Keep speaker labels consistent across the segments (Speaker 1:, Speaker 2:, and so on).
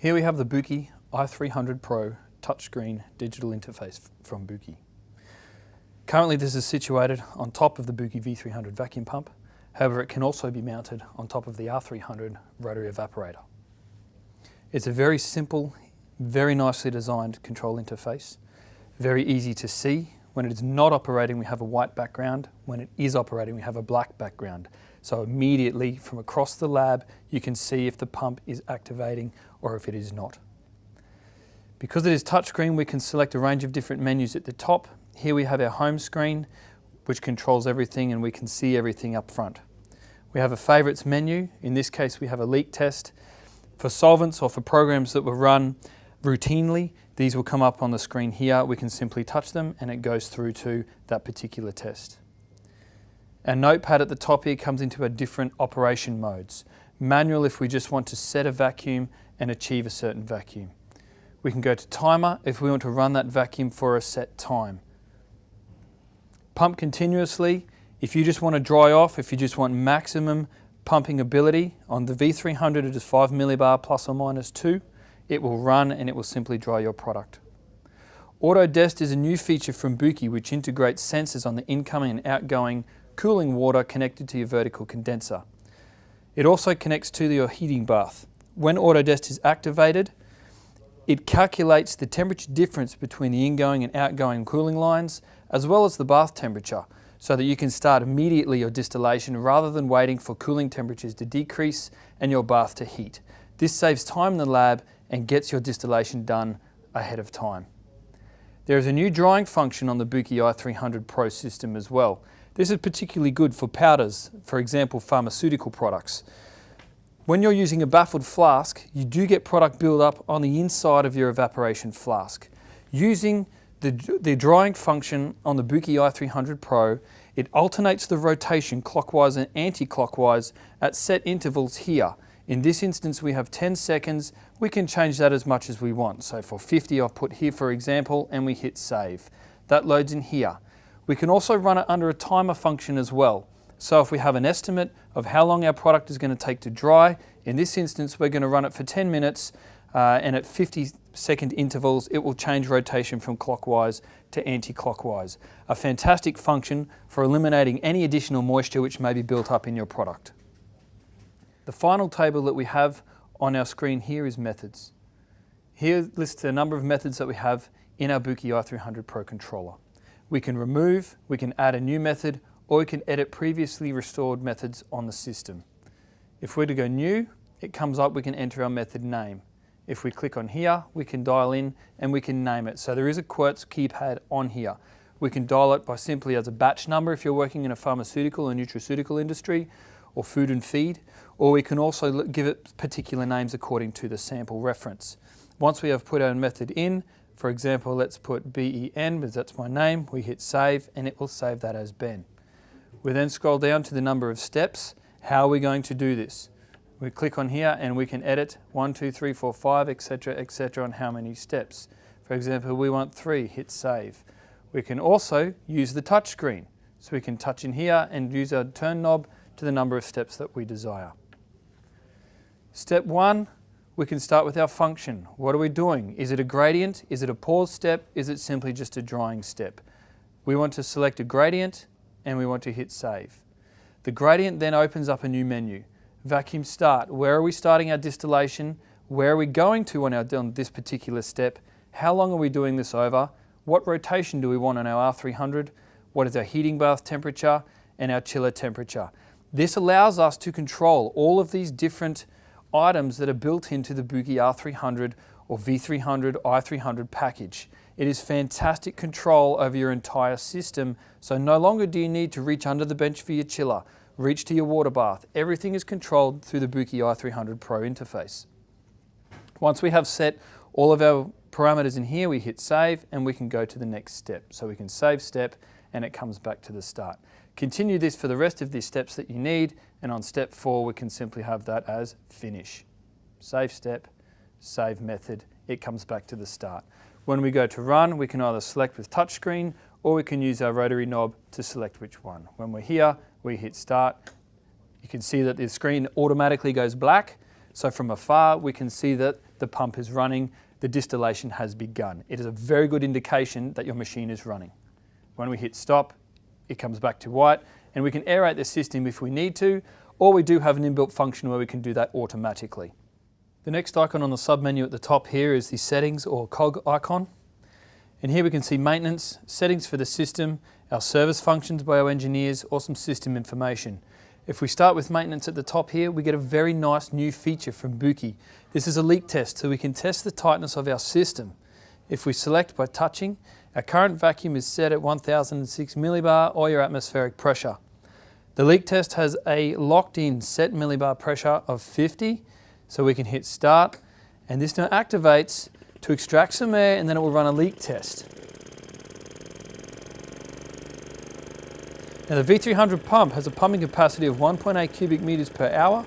Speaker 1: Here we have the Buchi i300 Pro touchscreen digital interface from Buchi. Currently this is situated on top of the Buchi v300 vacuum pump. However, it can also be mounted on top of the r300 rotary evaporator. It's a very simple, very nicely designed control interface. Very easy to see. When it is not operating, we have a white background. When it is operating, we have a black background. So immediately from across the lab, you can see if the pump is activating or if it is not. Because it is touchscreen, we can select a range of different menus at the top. Here we have our home screen, which controls everything, and we can see everything up front. We have a favorites menu. In this case, we have a leak test. For solvents or for programs that were run routinely, these will come up on the screen here. We can simply touch them and it goes through to that particular test. Our notepad at the top here comes into our different operation modes. Manual if we just want to set a vacuum and achieve a certain vacuum. We can go to timer if we want to run that vacuum for a set time. Pump continuously if you just want to dry off, if you just want maximum pumping ability. On the v300 it is 5 millibar plus or minus 2. It will run and it will simply dry your product. Auto Dest is a new feature from Buchi which integrates sensors on the incoming and outgoing cooling water connected to your vertical condenser. It also connects to your heating bath. When Auto Dest is activated, it calculates the temperature difference between the ingoing and outgoing cooling lines as well as the bath temperature so that you can start immediately your distillation rather than waiting for cooling temperatures to decrease and your bath to heat. This saves time in the lab and gets your distillation done ahead of time. There is a new drying function on the Buchi i300 Pro system as well. This is particularly good for powders, for example pharmaceutical products. When you're using a baffled flask, you do get product build-up on the inside of your evaporation flask. Using the drying function on the Buchi i300 Pro, it alternates the rotation clockwise and anti-clockwise at set intervals here. In this instance we have 10 seconds, we can change that as much as we want. So for 50 I've put here for example and we hit save. That loads in here. We can also run it under a timer function as well. So if we have an estimate of how long our product is going to take to dry, in this instance we're going to run it for 10 minutes and at 50-second intervals it will change rotation from clockwise to anti-clockwise. A fantastic function for eliminating any additional moisture which may be built up in your product. The final table that we have on our screen here is methods. Here lists the number of methods that we have in our Buchi i300 Pro controller. We can remove, we can add a new method, or we can edit previously restored methods on the system. If we're to go new, it comes up, we can enter our method name. If we click on here, we can dial in and we can name it. So there is a Quartz keypad on here. We can dial it by simply as a batch number if you're working in a pharmaceutical or nutraceutical industry or food and feed, or we can also give it particular names according to the sample reference. Once we have put our method in, for example, let's put BEN, because that's my name, we hit save and it will save that as Ben. We then scroll down to the number of steps. How are we going to do this? We click on here and we can edit 1, 2, 3, 4, 5, etc. on how many steps. For example, we want 3, hit save. We can also use the touch screen. So we can touch in here and use our turn knob to the number of steps that we desire. Step 1, we can start with our function. What are we doing? Is it a gradient? Is it a pause step? Is it simply just a drying step? We want to select a gradient and we want to hit save. The gradient then opens up a new menu. Vacuum start. Where are we starting our distillation? Where are we going to on this particular step? How long are we doing this over? What rotation do we want on our R300? What is our heating bath temperature and our chiller temperature? This allows us to control all of these different items that are built into the Buchi R300 or V300 i300 package. It is fantastic control over your entire system, so no longer do you need to reach under the bench for your chiller, reach to your water bath. Everything is controlled through the Buchi i300 Pro interface. Once we have set all of our parameters in here, we hit save and we can go to the next step. So we can save step and it comes back to the start. Continue this for the rest of the steps that you need, and on step 4 we can simply have that as finish. Save step, save method, it comes back to the start. When we go to run, we can either select with touchscreen or we can use our rotary knob to select which one. When we're here, we hit start. You can see that the screen automatically goes black. So from afar, we can see that the pump is running, the distillation has begun. It is a very good indication that your machine is running. When we hit stop, it comes back to white, and we can aerate the system if we need to, or we do have an inbuilt function where we can do that automatically. The next icon on the submenu at the top here is the settings or cog icon. And here we can see maintenance, settings for the system, our service functions by our engineers, or some system information. If we start with maintenance at the top here, we get a very nice new feature from Buchi. This is a leak test, so we can test the tightness of our system. If we select by touching, our current vacuum is set at 1006 millibar or your atmospheric pressure. The leak test has a locked-in set millibar pressure of 50, so we can hit start, and this now activates to extract some air, and then it will run a leak test. Now the V300 pump has a pumping capacity of 1.8 cubic meters per hour.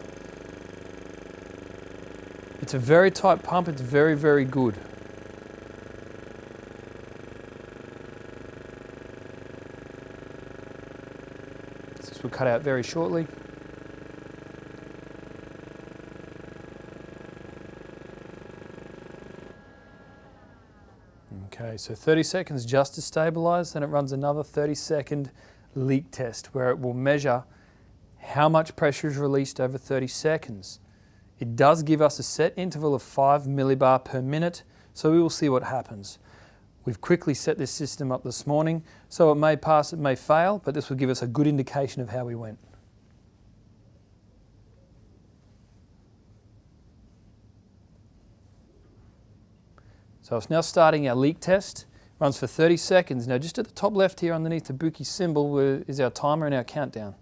Speaker 1: It's a very tight pump, it's very, very good. This will cut out very shortly. Okay, so 30 seconds just to stabilize, then it runs another 30-second leak test where it will measure how much pressure is released over 30 seconds. It does give us a set interval of 5 millibar per minute, so we will see what happens. We've quickly set this system up this morning, so it may pass, it may fail, but this will give us a good indication of how we went. So it's now starting our leak test. Runs for 30 seconds. Now just at the top left here underneath the Buchi symbol is our timer and our countdown.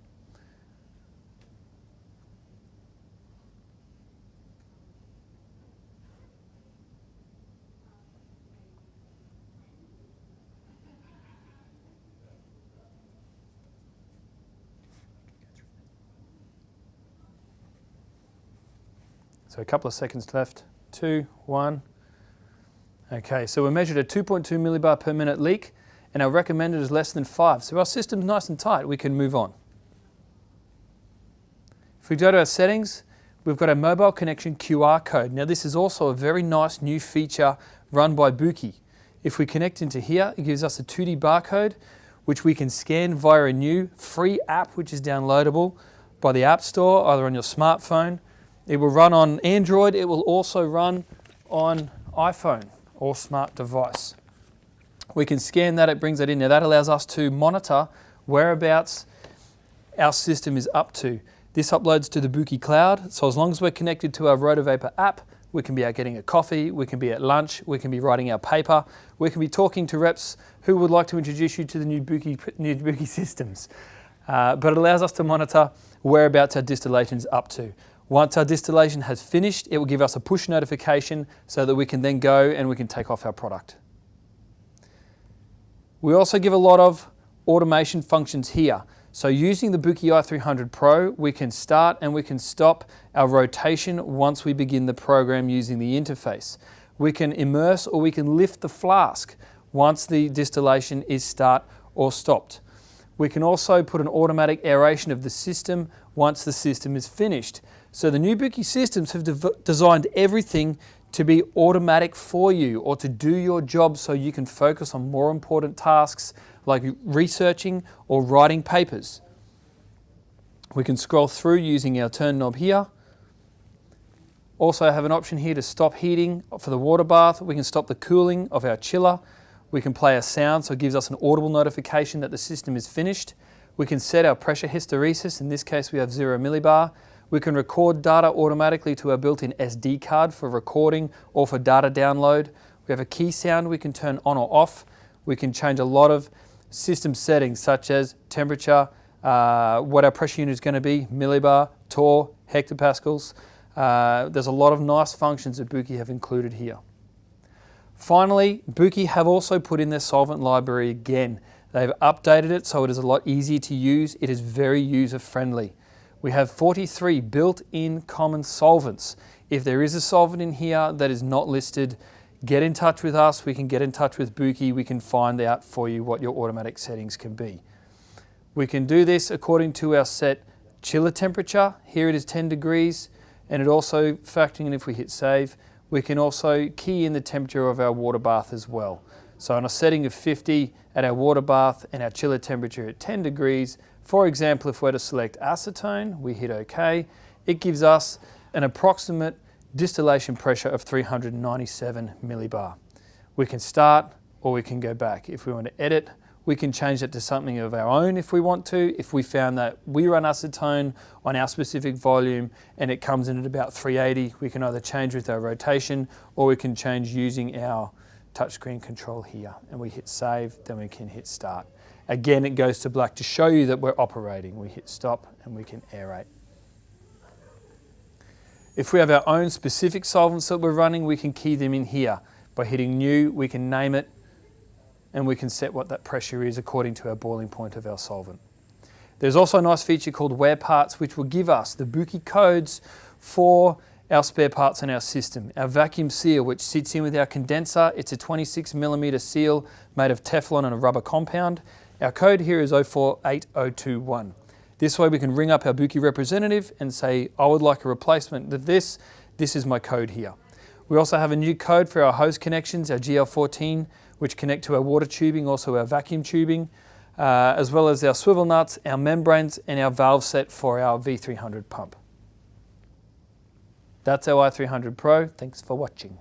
Speaker 1: So a couple of seconds left. 2, 1. Okay, so we're measured at 2.2 millibar per minute leak, and our recommended is less than 5. So our system's nice and tight, we can move on. If we go to our settings, we've got a mobile connection QR code. Now this is also a very nice new feature run by Buchi. If we connect into here, it gives us a 2D barcode, which we can scan via a new free app, which is downloadable by the App Store, either on your smartphone. It will run on Android, it will also run on iPhone or smart device. We can scan that, it brings it in. Now that allows us to monitor whereabouts our system is up to. This uploads to the Buchi cloud, so as long as we're connected to our Rotovapor app, we can be out getting a coffee, we can be at lunch, we can be writing our paper, we can be talking to reps who would like to introduce you to the new Buchi systems. But it allows us to monitor whereabouts our distillation is up to. Once our distillation has finished, it will give us a push notification so that we can then go and we can take off our product. We also give a lot of automation functions here. So using the Buchi i300 Pro, we can start and we can stop our rotation once we begin the program using the interface. We can immerse or we can lift the flask once the distillation is start or stopped. We can also put an automatic aeration of the system once the system is finished. So the new Buchi systems have designed everything to be automatic for you or to do your job so you can focus on more important tasks like researching or writing papers. We can scroll through using our turn knob here. Also have an option here to stop heating for the water bath. We can stop the cooling of our chiller. We can play a sound, so it gives us an audible notification that the system is finished. We can set our pressure hysteresis. In this case, we have 0 millibar. We can record data automatically to our built-in SD card for recording or for data download. We have a key sound we can turn on or off. We can change a lot of system settings such as temperature, what our pressure unit is going to be, millibar, torr, hectopascals. There's a lot of nice functions that Buchi have included here. Finally, Buchi have also put in their solvent library again. They've updated it so it is a lot easier to use. It is very user-friendly. We have 43 built-in common solvents. If there is a solvent in here that is not listed, get in touch with us. We can get in touch with Buchi. We can find out for you what your automatic settings can be. We can do this according to our set chiller temperature. Here it is 10 degrees. And it also, factoring in if we hit save, we can also key in the temperature of our water bath as well. So on a setting of 50 at our water bath and our chiller temperature at 10 degrees, for example, if we're to select acetone, we hit OK, it gives us an approximate distillation pressure of 397 millibar. We can start or we can go back. If we want to edit, we can change it to something of our own if we want to. If we found that we run acetone on our specific volume and it comes in at about 380, we can either change with our rotation or we can change using our touchscreen control here. And we hit save, then we can hit start. Again, it goes to black to show you that we're operating. We hit stop and we can aerate. If we have our own specific solvents that we're running, we can key them in here. By hitting new, we can name it and we can set what that pressure is according to our boiling point of our solvent. There's also a nice feature called Wear Parts, which will give us the Buchi codes for our spare parts in our system. Our vacuum seal, which sits in with our condenser, it's a 26mm seal made of Teflon and a rubber compound. Our code here is 048021. This way we can ring up our Buchi representative and say, I would like a replacement of this. This is my code here. We also have a new code for our hose connections, our GL14, which connect to our water tubing, also our vacuum tubing, as well as our swivel nuts, our membranes, and our valve set for our V300 pump. That's our i300 Pro. Thanks for watching.